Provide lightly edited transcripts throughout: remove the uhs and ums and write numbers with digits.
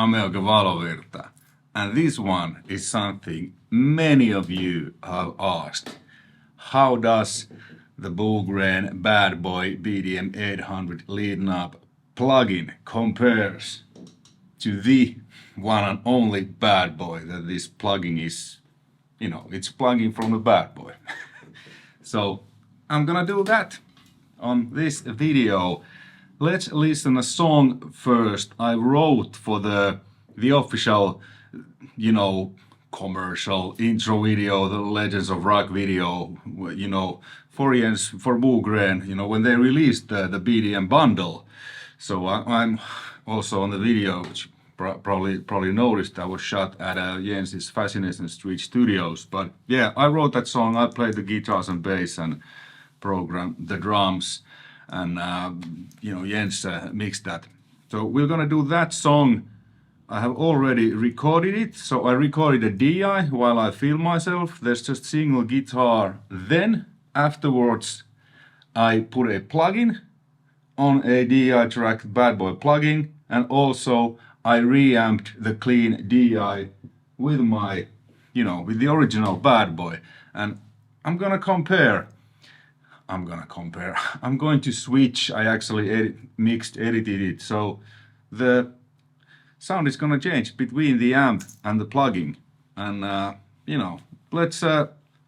Euge Valovirta, and this one is something many of you have asked. How does the BDM Bad Boy BDM800 lead knob plugin compares to the one and only Bad Boy that this plugin is, it's plugin from the Bad Boy. So I'm gonna do that on this video. Let's listen a song first. I wrote for the official, commercial intro video, the Legends of Rock video, for BDM, when they released the BDM bundle. So I'm also on the video, which probably noticed I was shot at Jens's Fascination Street Studios. But yeah, I wrote that song. I played the guitars and bass and programmed the drums, and Jens mixed that. So we're gonna do that song. I have already recorded it, so I recorded a DI while I film myself. There's just single guitar. Then afterwards I put a plugin on a DI track, Bad Boy plugin, and also I reamped the clean DI with my, with the original Bad Boy. And I'm going to switch. I actually edited it, so the sound is going to change between the amp and the plugin. And let's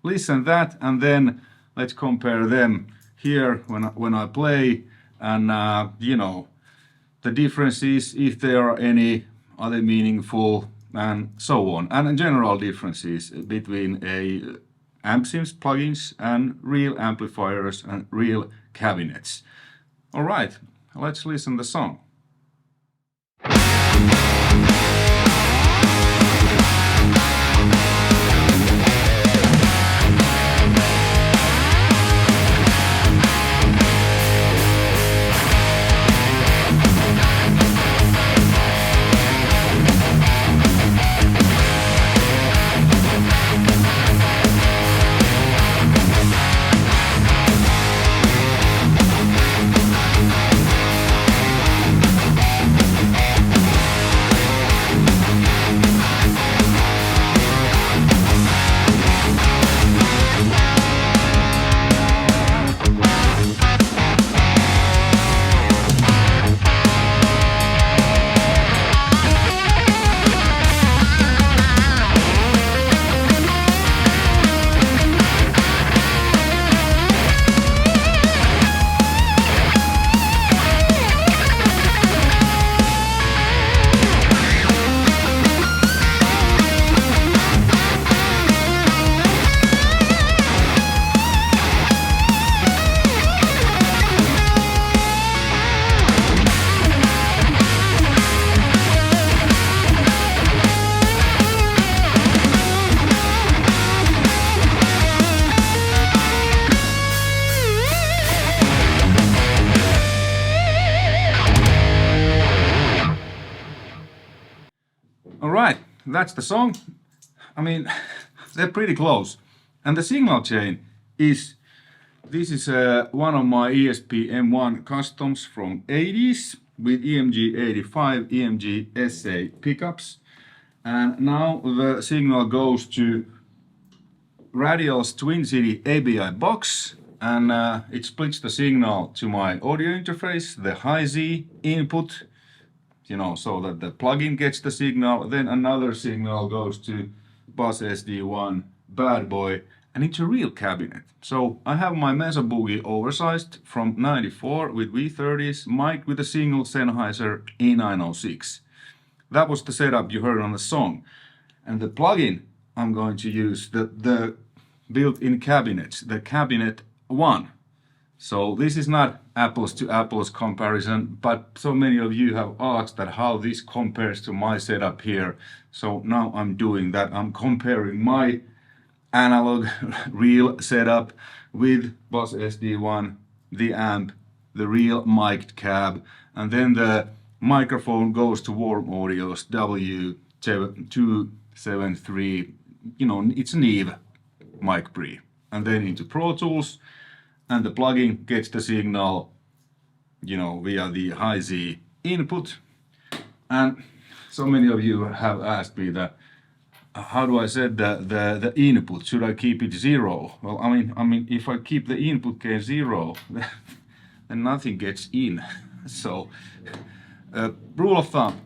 listen that, and then let's compare them here when I play, and the differences, if there are any, are they meaningful, and so on, and general differences between amp sims plugins and real amplifiers and real cabinets. All right, let's listen the song. Alright, that's the song. I mean, they're pretty close. And the signal chain is, this is one of my ESP M1 customs from 80s with EMG 85, EMG SA pickups. And now the signal goes to Radial's Twin City ABI box, and it splits the signal to my audio interface, the high Z input, so that the plugin gets the signal. Then another signal goes to Bus SD1 Bad Boy, and it's a real cabinet. So I have my Mesa Boogie oversized from 94 with V30s, mic with a single Sennheiser E906. That was the setup you heard on the song. And the plugin I'm going to use, the built-in cabinets, the Cabinet 1. So this is not apples to apples comparison, but so many of you have asked that how this compares to my setup here. So now I'm doing that. I'm comparing my analog real setup with Bus SD1, the amp, the real mic'd cab, and then the microphone goes to Warm Audio's W273, it's Neve mic pre, and then into Pro Tools, and the plugin gets the signal, via the high Z input. And So many of you have asked me that how do I set the input? Should I keep it 0? Well, I mean, if I keep the input gain 0, then nothing gets in. So, rule of thumb: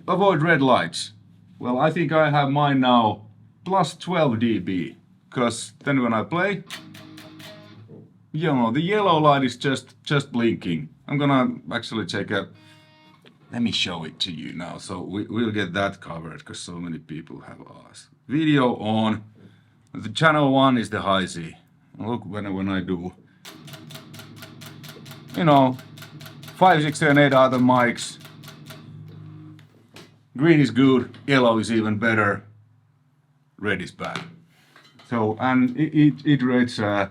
avoid red lights. Well, I think I have mine now plus 12 dB, because then when I play, you know, the yellow light is just blinking. I'm gonna actually take a. Let me show it to you now, so we'll get that covered, because so many people have asked. Video on. The channel 1 is the high C. Look when I do. You know, 5, 6, and 8 are the mics. Green is good, yellow is even better, red is bad. So, and it rates, I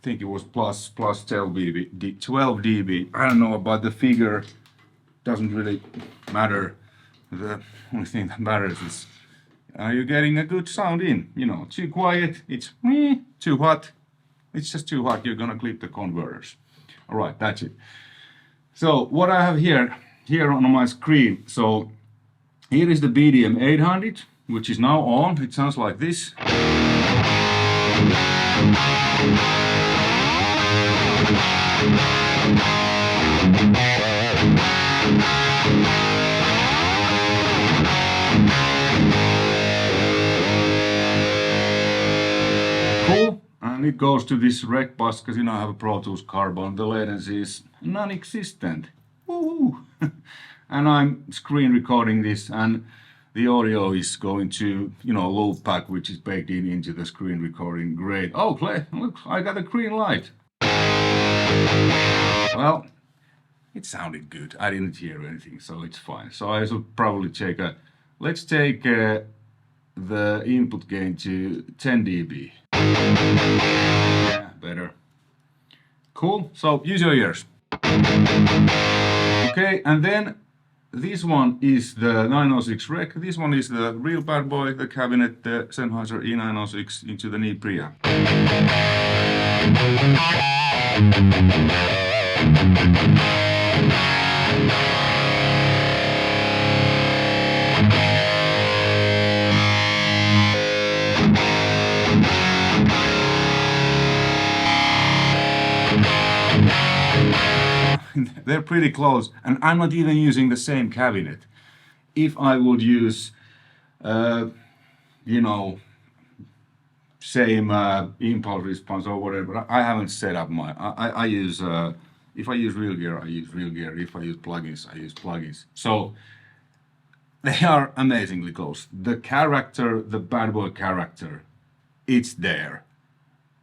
think it was plus 12 dB. I don't know about the figure. Doesn't really matter. The only thing that matters is, are you getting a good sound in? You know, too quiet, it's too hot. It's just too hot, you're gonna clip the converters. All right, that's it. So what I have here on my screen, so here is the BDM800, which is now on. It sounds like this. Cool, and it goes to this rec bus, because you know I have a Pro Tools Carbon. The latency is non-existent. Woohoo! And I'm screen recording this, and the audio is going to, you know, loop pack, which is baked into the screen recording. Great. Oh, Clay, look, I got a green light. Well, it sounded good. I didn't hear anything, so it's fine. So I should probably take let's take the input gain to 10 dB. Yeah, better. Cool, so use your ears. Okay, and then this one is the 906 rec. This one is the real bad boy, the cabinet, the Sennheiser E906 into the knee preamp. They're pretty close, and I'm not even using the same cabinet. If I would use, you know, same impulse response or whatever, I haven't set up my. I use if I use real gear, I use real gear. If I use plugins, I use plugins. So they are amazingly close. The character, the bad boy character, it's there.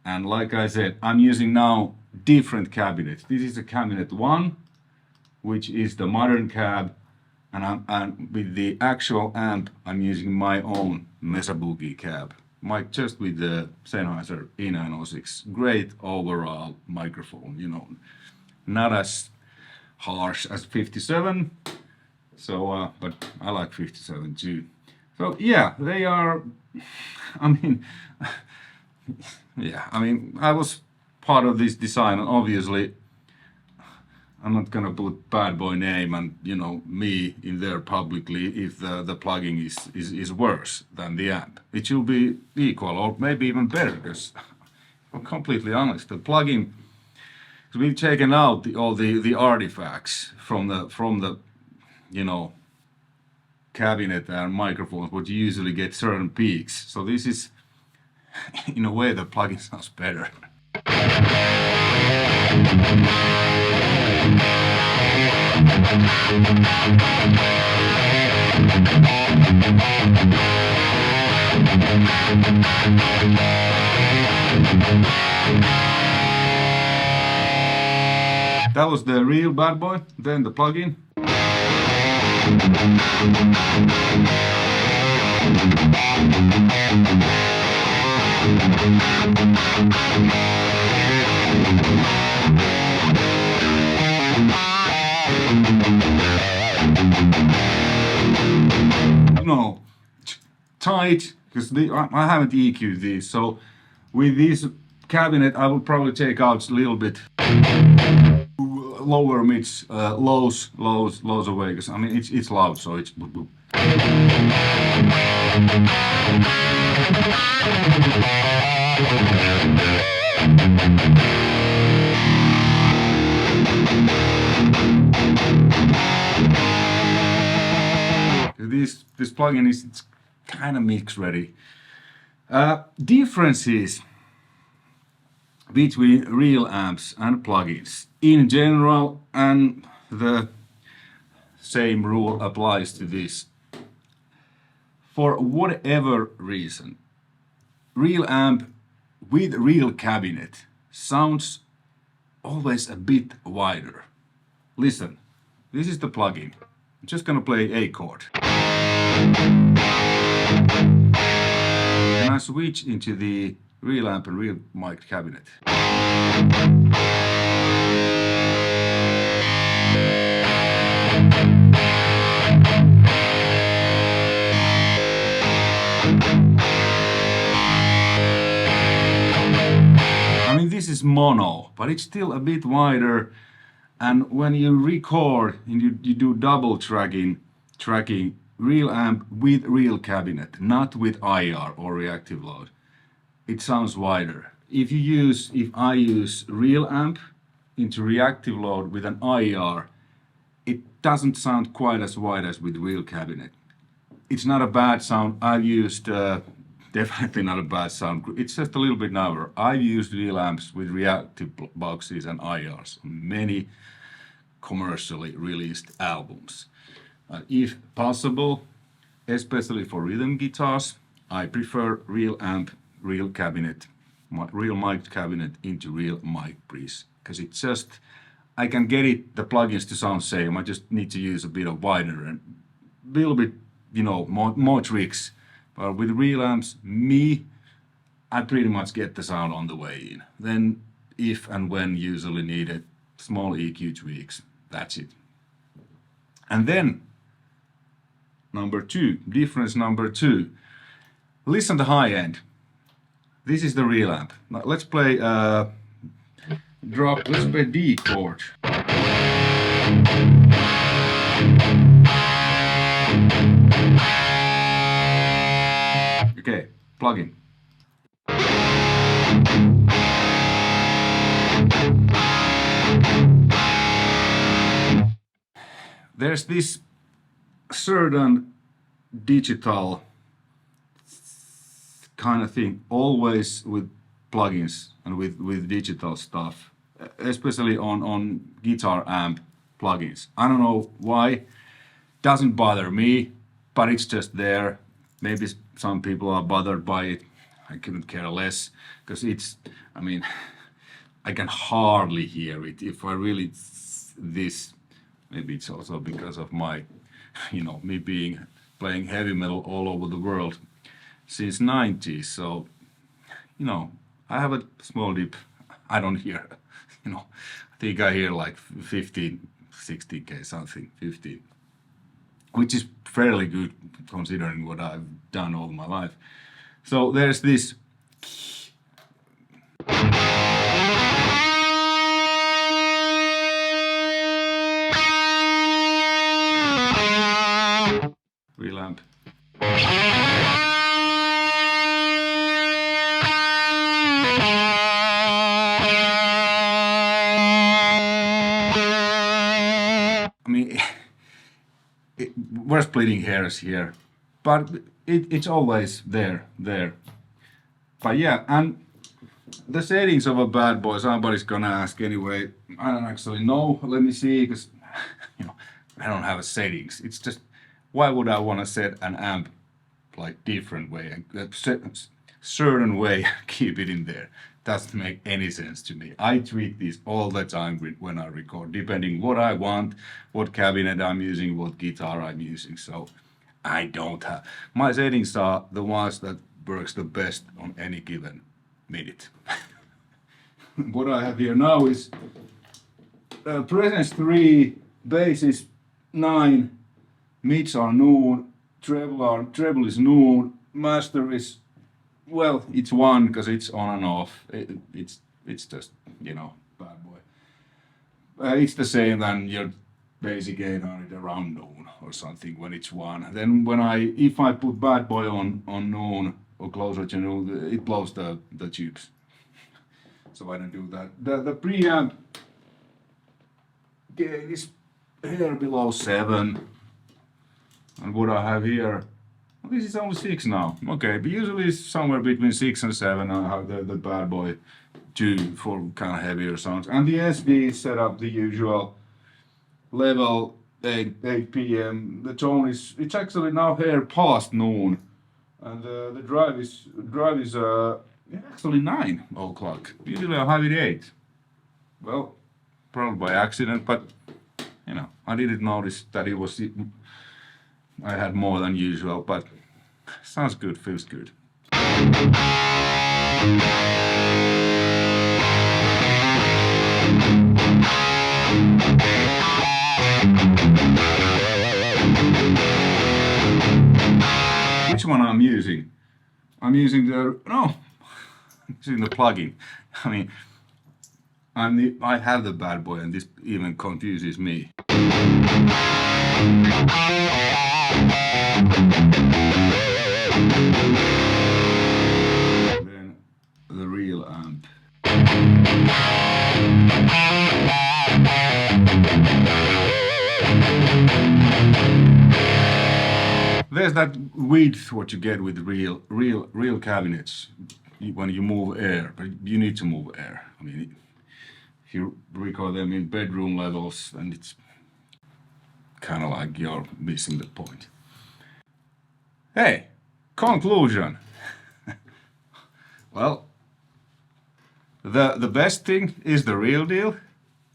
And like I said, I'm using now different cabinets. This is a cabinet 1, which is the modern cab, and with the actual amp, I'm using my own Mesa Boogie cab. Just with the Sennheiser E906. Great overall microphone, you know, not as harsh as 57. So, but I like 57 too. So yeah, they are. I mean. Yeah, I mean, I was part of this design, and obviously I'm not gonna put bad boy name and, you know, me in there publicly if the plugin is worse than the amp. It should be equal or maybe even better, because I'm completely honest, the plugin, we've taken out all the artifacts from the you know, cabinet and microphones, but you usually get certain peaks. So this is, in a way, the plugin sounds better. That was the real bad boy, then the plugin. No, tight, because I haven't EQ'd these, so with this cabinet I will probably take out a little bit. lower mids, lows away. Because I mean it's loud, so it's. This plugin is kind of mix ready. Differences between real amps and plugins in general, and the same rule applies to this. For whatever reason, real amp with real cabinet sounds always a bit wider. Listen, this is the plugin. I'm just gonna play A chord. And I switch into the real amp and real mic cabinet. I mean, this is mono, but it's still a bit wider. And when you record and you do double tracking, real amp with real cabinet, not with IR or reactive load, it sounds wider. If I use real amp into reactive load with an IR, it doesn't sound quite as wide as with real cabinet. It's not a bad sound. I've used, definitely not a bad sound. It's just a little bit narrower. I've used real amps with reactive boxes and IRs on many commercially released albums. If possible, especially for rhythm guitars, I prefer real amp, real cabinet, real mic cabinet into real mic pre's, because it's just, I can get the plugins to sound same. I just need to use a bit of wider and a little bit, more tricks. But with real amps, I pretty much get the sound on the way in. Then, if and when usually needed, small EQ tweaks. That's it. And then, difference number two. Listen to high end. This is the real amp. Now let's play let's play D chord. Okay, plugin. There's this certain digital kind of thing always with plugins and with digital stuff, especially on guitar amp plugins. I don't know why, doesn't bother me, but it's just there. Maybe some people are bothered by it. I couldn't care less, because I can hardly hear it. If I really maybe it's also because of my, me playing heavy metal all over the world since 90s. So, I have a small dip. I don't hear, I think I hear like 15, 60K something, 15, which is fairly good considering what I've done all my life. So there's this. Real amp. We're splitting hairs here, but it's always there. But yeah, and the settings of a Bad Boy, somebody's gonna ask anyway. I don't actually know. Let me see, because I don't have a settings. It's just, why would I want to set an amp like different way and certain way keep it in there? Doesn't make any sense to me. I tweak these all the time when I record, depending what I want, what cabinet I'm using, what guitar I'm using. So I don't have, my settings are the ones that works the best on any given minute. What I have here now is presence 3, bass is 9, mids are noon, treble is noon, master is, well, it's 1 because it's on and off. It's just, Bad Boy. It's the same than your basic 800 around noon or something when it's one. Then if I put Bad Boy on noon or closer to noon, it blows the tubes. So I don't do that. The preamp gain is here below 7. And what I have here, well, this is only 6 now. Okay, but usually it's somewhere between 6 and 7. I have the Bad Boy 2 for kind of heavier sounds. And the SD is set up the usual level 8 p.m. The tone it's actually now here past noon. And the drive is actually 9 o'clock. Usually I have it 8. Well, probably by accident, but you know, I didn't notice that I had more than usual, but sounds good, feels good. Which one I'm using? I'm using using the plugin. I mean, I have the Bad Boy, and this even confuses me. Then the real amp. There's that width what you get with real cabinets when you move air, but you need to move air. I mean, if you record them in bedroom levels, then it's kind of like you're missing the point. Hey, conclusion. Well, the best thing is the real deal,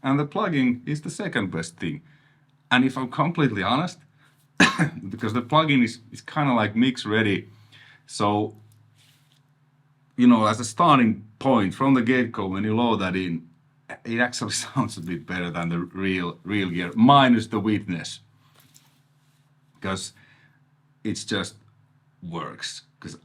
and the plugin is the second best thing. And if I'm completely honest, because the plugin is kind of like mix ready, so you know, as a starting point from the get-go, when you load that in, it actually sounds a bit better than the real gear, minus the witness, because it's just works. Because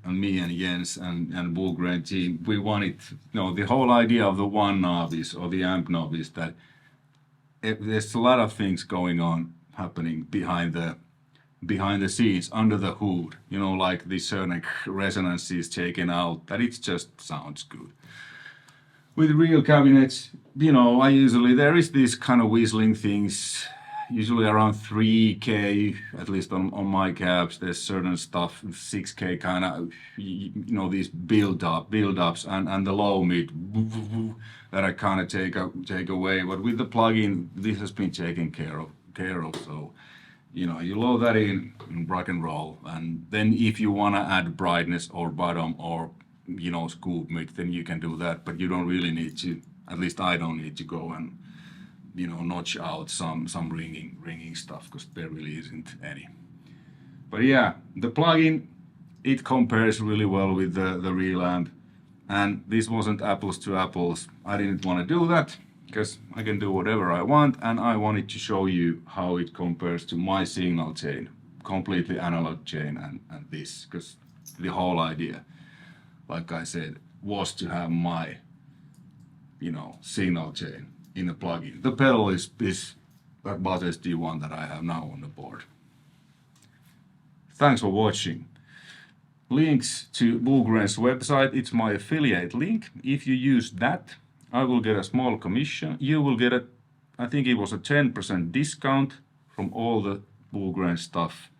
me and Jens and Bogren team, we wanted, you know, the whole idea of the one knob or the amp knob is that there's a lot of things going on happening behind the scenes, under the hood, you know, like the certain resonances taken out, that it just sounds good. With real cabinets, you know, there is this kind of whistling things, usually around 3K, at least on my cabs. There's certain stuff, 6K kind of, you know, these build-ups and the low mid that I kind of take away. But with the plugin, this has been taken care of. So, you know, you load that in rock and roll, and then if you want to add brightness or bottom or, you know, scoop mid, then you can do that. But you don't really need to, at least I don't need to go and, you know, notch out some ringing stuff, because there really isn't any. But yeah, the plugin, it compares really well with the real amp, and this wasn't apples to apples. I didn't want to do that because I can do whatever I want, and I wanted to show you how it compares to my signal chain, completely analog chain, and this, because the whole idea, like I said, was to have my, you know, signal chain in a plugin. The pedal is that Buzz SD1 that I have now on the board. Thanks for watching. Links to Bogren's website, it's my affiliate link. If you use that, I will get a small commission. You will get I think it was a 10% discount from all the Bogren stuff,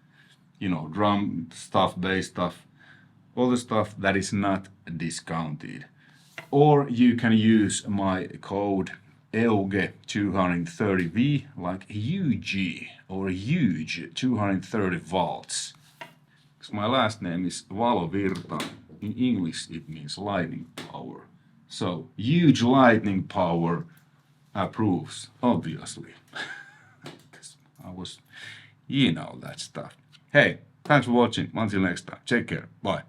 you know, drum stuff, bass stuff, all the stuff that is not discounted. Or you can use my code Euge 230V, like Euge or Euge 230 volts. Because my last name is Valovirta. In English it means lightning power. So Euge lightning power approves, obviously. Because you know that stuff. Hey, thanks for watching. Until next time. Take care. Bye.